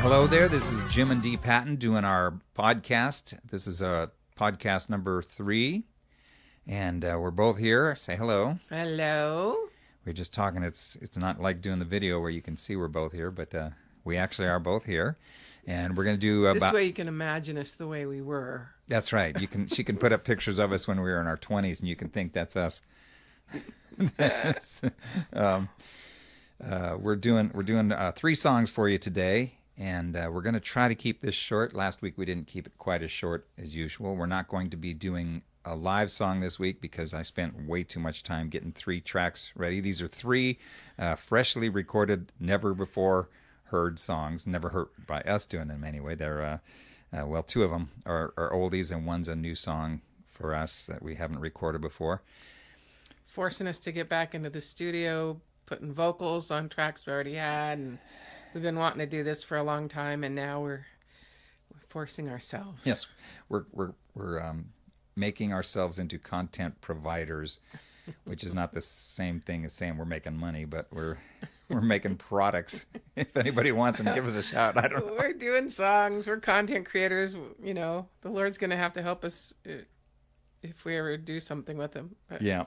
Hello there, this is Jim and Dee doing our podcast. This is podcast number 3, and we're both here. Say hello. Hello. We're just talking. It's not like doing the video where you can see we're both here, but we actually are both here, and we're going to do this way you can imagine us the way we were. That's right. She can put up pictures of us when we were in our 20s, and you can think that's us. We're doing 3 songs for you today. And we're going to try to keep this short. Last week we didn't keep it quite as short as usual. We're not going to be doing a live song this week because I spent way too much time getting 3 tracks ready. These are 3 freshly recorded, never before heard songs. Never heard by us doing them anyway. They're, 2 of them are oldies and one's a new song for us that we haven't recorded before. Forcing us to get back into the studio, putting vocals on tracks we already had, and we've been wanting to do this for a long time, and now we're forcing ourselves. Yes, we're making ourselves into content providers, which is not the same thing as saying we're making money, but we're making products. If anybody wants them, give us a shout. I don't know. We're doing songs. We're content creators. You know, the Lord's going to have to help us if we ever do something with him. But. Yeah.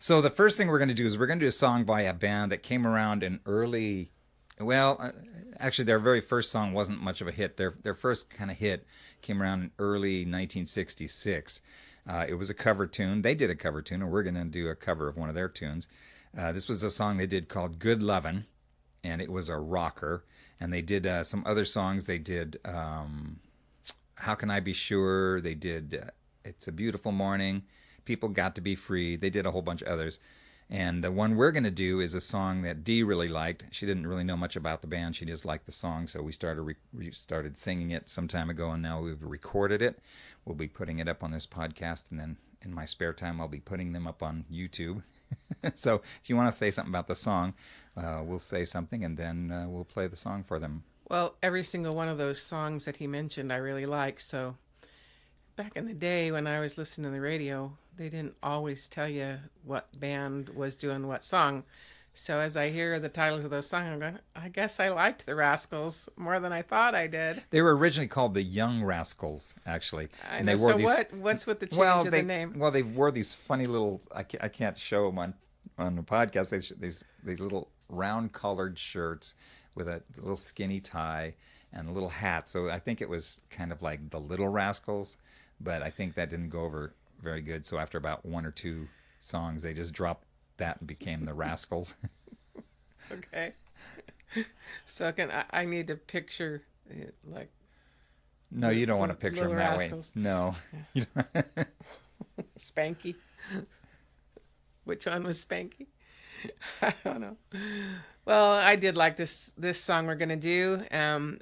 So the first thing we're going to do is we're going to do a song by a band that came around in early. Well, actually, their very first song wasn't much of a hit. Their first kind of hit came around in early 1966. It was a cover tune. They did a cover tune, and we're going to do a cover of one of their tunes. This was a song they did called Good Lovin', and it was a rocker. And they did some other songs. They did How Can I Be Sure? They did It's a Beautiful Morning, People Got to Be Free. They did a whole bunch of others. And the one we're going to do is a song that Dee really liked. She didn't really know much about the band. She just liked the song, so we started singing it some time ago, and now we've recorded it. We'll be putting it up on this podcast, and then in my spare time, I'll be putting them up on YouTube. So if you want to say something about the song, we'll say something, and then we'll play the song for them. Well, every single one of those songs that he mentioned I really like, so back in the day when I was listening to the radio, they didn't always tell you what band was doing what song. So as I hear the titles of those songs, I'm going, I guess I liked the Rascals more than I thought I did. They were originally called the Young Rascals, actually. And they wore what's with the change of the name? Well, they wore these funny little, I can't show them on the podcast, these little round-collared shirts with a little skinny tie and a little hat. So I think it was kind of like the Little Rascals, but I think that didn't go over very good. So after about 1 or 2 songs, they just dropped that and became the Rascals. Okay. So I need to picture it like. No, you don't want to picture them that Rascals. way. No. Spanky. Which one was Spanky? I don't know. Well, I did like this song we're going to do.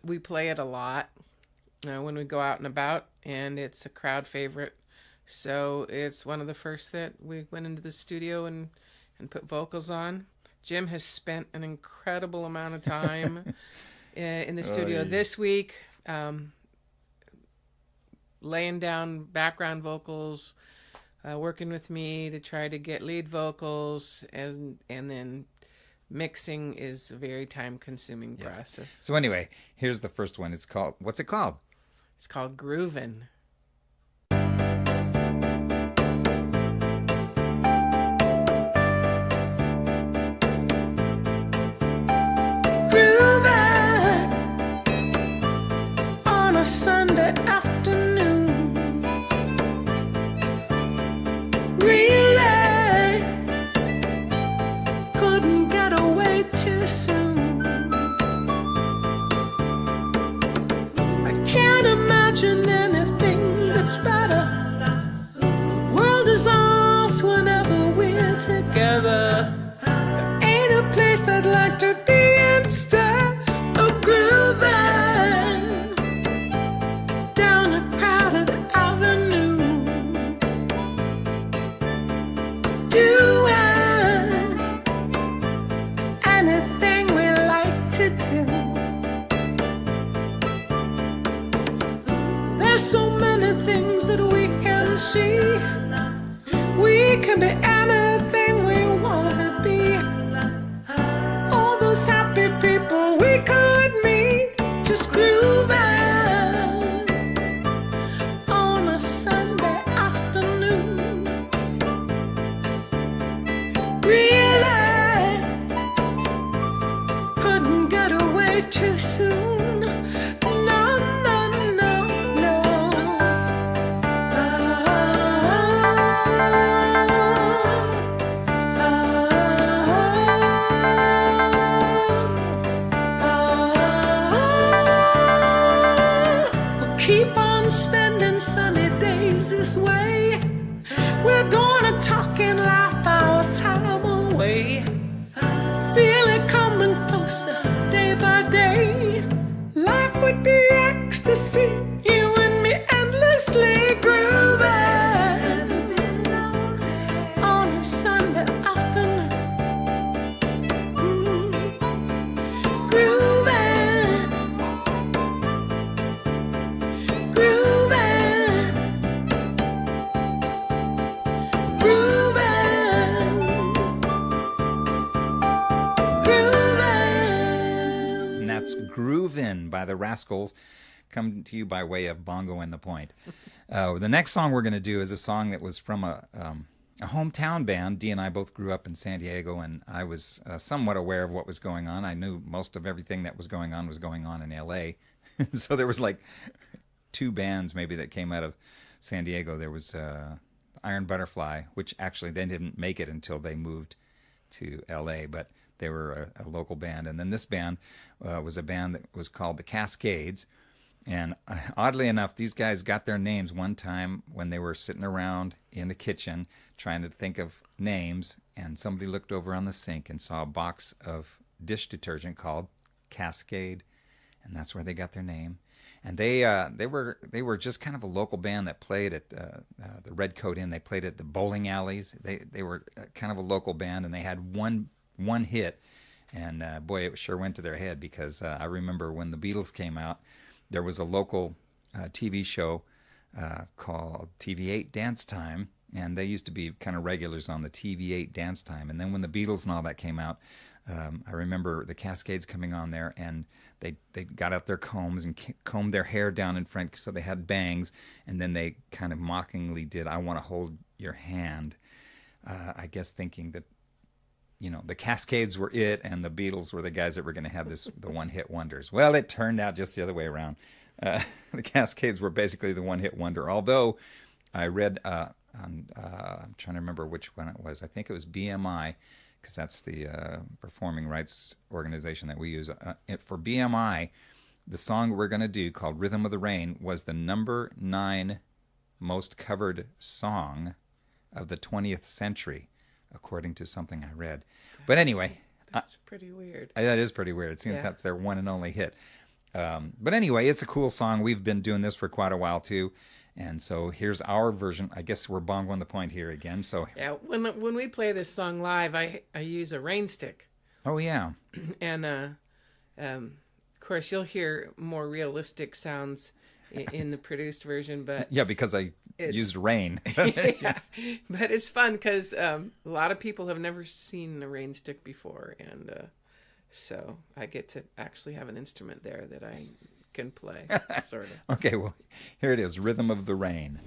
We play it a lot when we go out and about, and it's a crowd favorite. So it's one of the first that we went into the studio and put vocals on. Jim has spent an incredible amount of time in the studio this week, laying down background vocals, working with me to try to get lead vocals, and then mixing is a very time-consuming process. So anyway, here's the first one. What's it called? It's called Groovin'. Sunday afternoon, really couldn't get away too soon. I can't imagine anything that's better. The world is ours whenever we're together. There ain't a place I'd like to be instead of grooving. So many things that we can see. We can be anything we want to be. All those happy people we could meet. Just groove. way too soon. No, no, no, no. We'll keep on spending sunny days this way. We're gonna talk and laugh our time away. Feel it coming closer day by day. Life would be ecstasy, you and me endlessly grooving on a Sunday afternoon. Grooving, grooving, grooving. And that's Groovin' by the Rascals, come to you by way of Bongo and the Point. The next song we're going to do is a song that was from a hometown band. Dee and I both grew up in San Diego, and I was somewhat aware of what was going on. I knew most of everything that was going on in L.A. So there was like two bands maybe that came out of San Diego. There was Iron Butterfly, which actually they didn't make it until they moved to L.A., but they were a local band. And then this band was a band that was called the Cascades. And oddly enough, these guys got their names one time when they were sitting around in the kitchen trying to think of names, and somebody looked over on the sink and saw a box of dish detergent called Cascade, and that's where they got their name. And they were just kind of a local band that played at the Red Coat Inn. They played at the bowling alleys. They were kind of a local band, and they had one hit, and boy, it sure went to their head, because I remember when the Beatles came out, there was a local TV show called TV8 Dance Time, and they used to be kind of regulars on the TV8 Dance Time. And then when the Beatles and all that came out, I remember the Cascades coming on there, and they got out their combs and combed their hair down in front so they had bangs, and then they kind of mockingly did "I Want to Hold Your Hand," I guess thinking that, you know, the Cascades were it, and the Beatles were the guys that were going to have the one-hit wonders. Well, it turned out just the other way around. The Cascades were basically the one-hit wonder. Although I read I'm trying to remember which one it was. I think it was BMI, because that's the performing rights organization that we use. For BMI, the song we're going to do, called "Rhythm of the Rain," was the number 9 most covered song of the 20th century, according to something I read. But anyway, That's pretty weird. that is pretty weird, since that's their one and only hit. But anyway, it's a cool song. We've been doing this for quite a while too, and so here's our version. I guess we're bongo on the point here again. So Yeah, when we play this song live, I use a rain stick, oh yeah, and of course you'll hear more realistic sounds in the produced version, but yeah, because I used rain. yeah. But it's fun because a lot of people have never seen a rain stick before, and so I get to actually have an instrument there that I can play, sort of. Okay, well, here it is, "Rhythm of the Rain."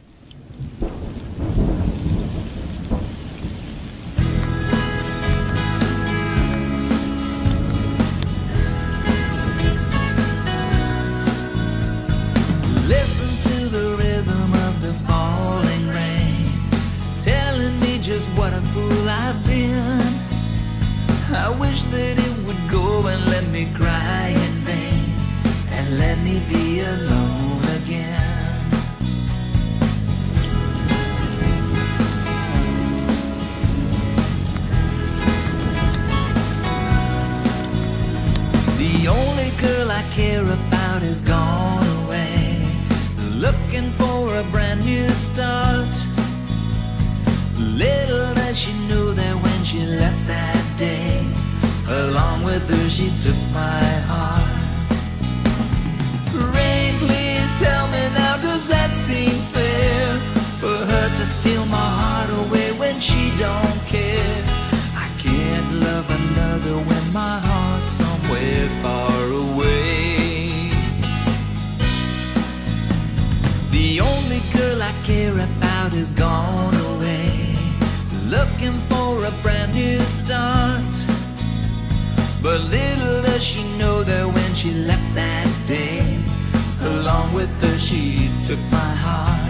Listen to the rhythm of the falling rain, telling me just what a fool I've been. I wish that it would go and let me cry in vain, and let me be alone again. The only girl I care about is gone away, looking for a brand new start. Little does she know that when she left that day, along with her she took my heart. Rain, please tell me now, does that seem fair, for her to steal my heart away when she don't care? I can't love another when my heart's somewhere far away. The only girl I care she left that day. Along with her she took my heart.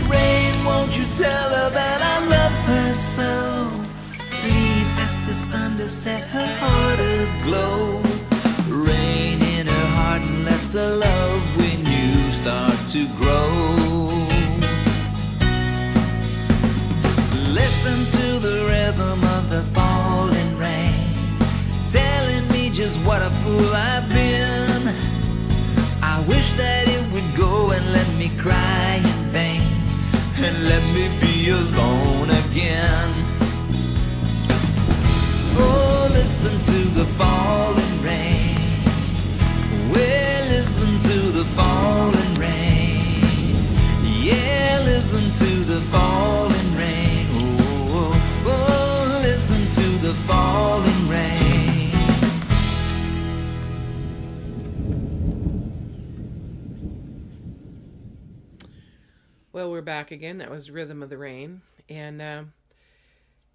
Rain, won't you tell her that I love her so? Please ask the sun to set her heart aglow. Rain in her heart and let the love we knew start to grow. Listen to the rhythm of the falling rain, telling me just what a fool I've been. I wish that it would go and let me cry in vain, and let me be alone again. Oh, listen to the falling rain. Well, listen to the falling rain. Yeah, listen to the falling rain. Oh, oh, oh, listen to the falling rain. Well, we're back again. That was Rhythm of the Rain. And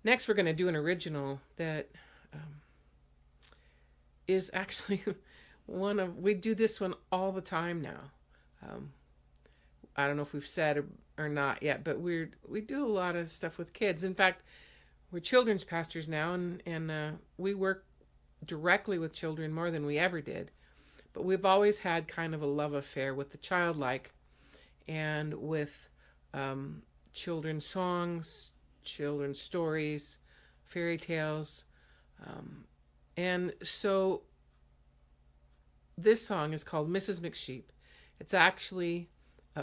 next we're going to do an original that is actually we do this one all the time now. I don't know if we've said or not yet, but we do a lot of stuff with kids. In fact, we're children's pastors now, and we work directly with children more than we ever did. But we've always had kind of a love affair with the childlike and with children's songs, children's stories, fairy tales. And so this song is called Mrs. McSheep. It's actually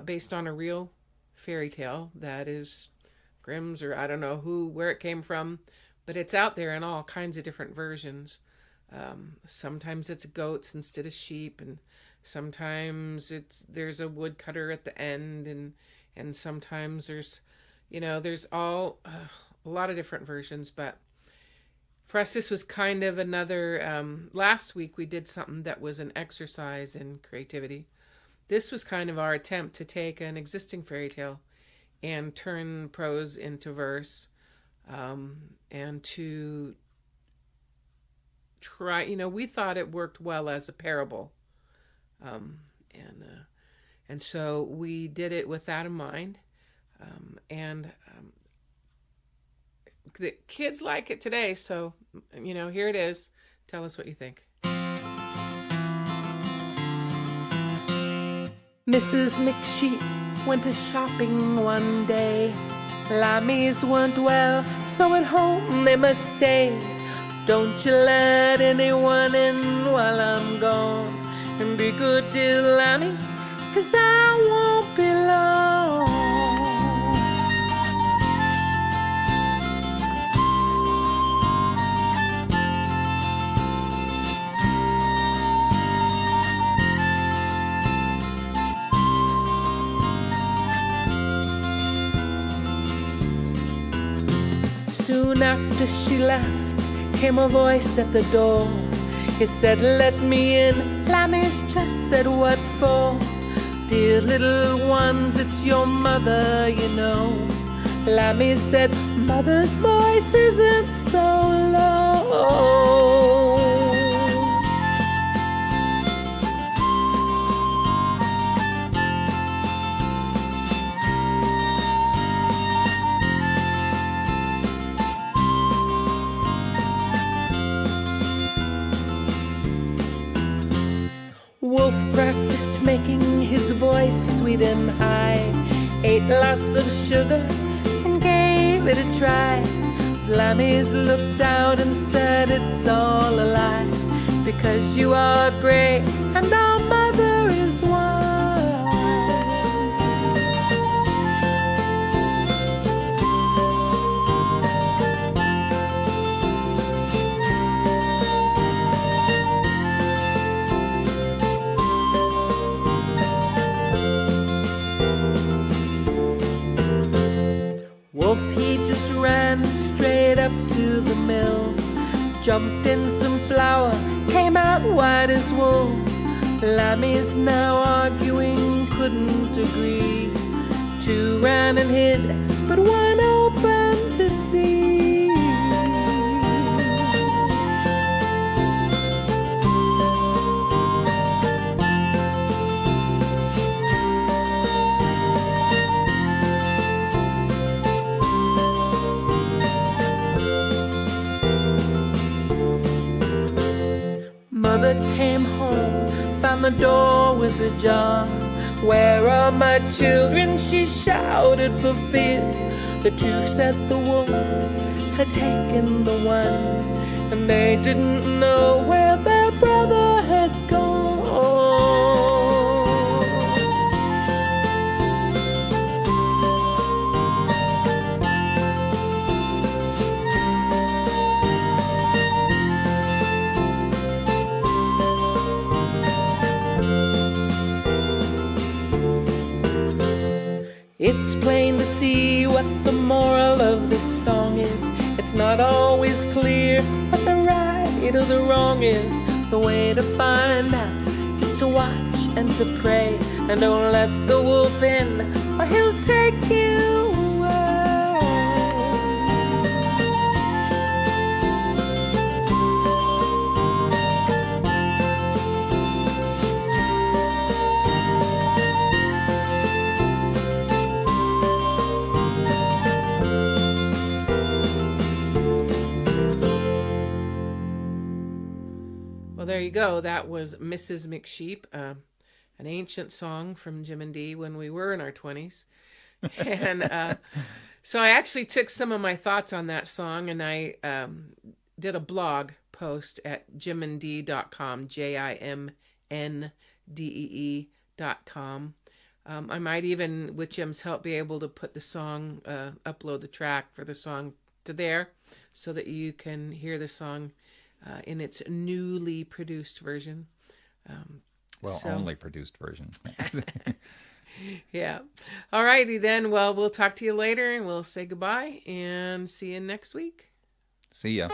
based on a real fairy tale that is Grimm's, or I don't know where it came from, but it's out there in all kinds of different versions. Sometimes it's goats instead of sheep, and sometimes there's a woodcutter at the end, and sometimes there's all a lot of different versions. But for us, this was kind of another, last week we did something that was an exercise in creativity. This was kind of our attempt to take an existing fairy tale and turn prose into verse, and to try, we thought it worked well as a parable. And so we did it with that in mind. The kids like it today. So, here it is. Tell us what you think. Mrs. McSheep went a shopping one day. Lammies weren't well, so at home they must stay. Don't you let anyone in while I'm gone. And be good to the lammies, 'cause I won't be long. Soon after she left, came a voice at the door. He said, "Let me in." Lammy's just said, "What for?" "Dear little ones, it's your mother, you know." Lammy said, "Mother's voice isn't so low." Wolf practiced making his voice sweet and high, ate lots of sugar and gave it a try. Lammies looked out and said, "It's all a lie, because you are gray and our mother is white." Wolf, he just ran straight up to the mill, jumped in some flour, came out white as wool. Lammy's now arguing, couldn't agree. Two ran and hid, but one opened to see. Mother came home, found the door was ajar. Where are my children? She shouted for fear. The two said the wolf had taken the one, and they didn't know where their brother had gone. It's plain to see what the moral of this song is. It's not always clear what the right or the wrong is. The way to find out is to watch and to pray, and don't let the wolf in or he'll take you away. There you go. That was Mrs. McSheep, an ancient song from Jim and Dee when we were in our 20s. And so I actually took some of my thoughts on that song, and I did a blog post at jimnddee.com, JIMNDEE.com. I might even, with Jim's help, be able to put the song, upload the track for the song to there so that you can hear the song in its newly produced version. Only produced version. Yeah. All righty then. Well, we'll talk to you later, and we'll say goodbye and see you next week. See ya.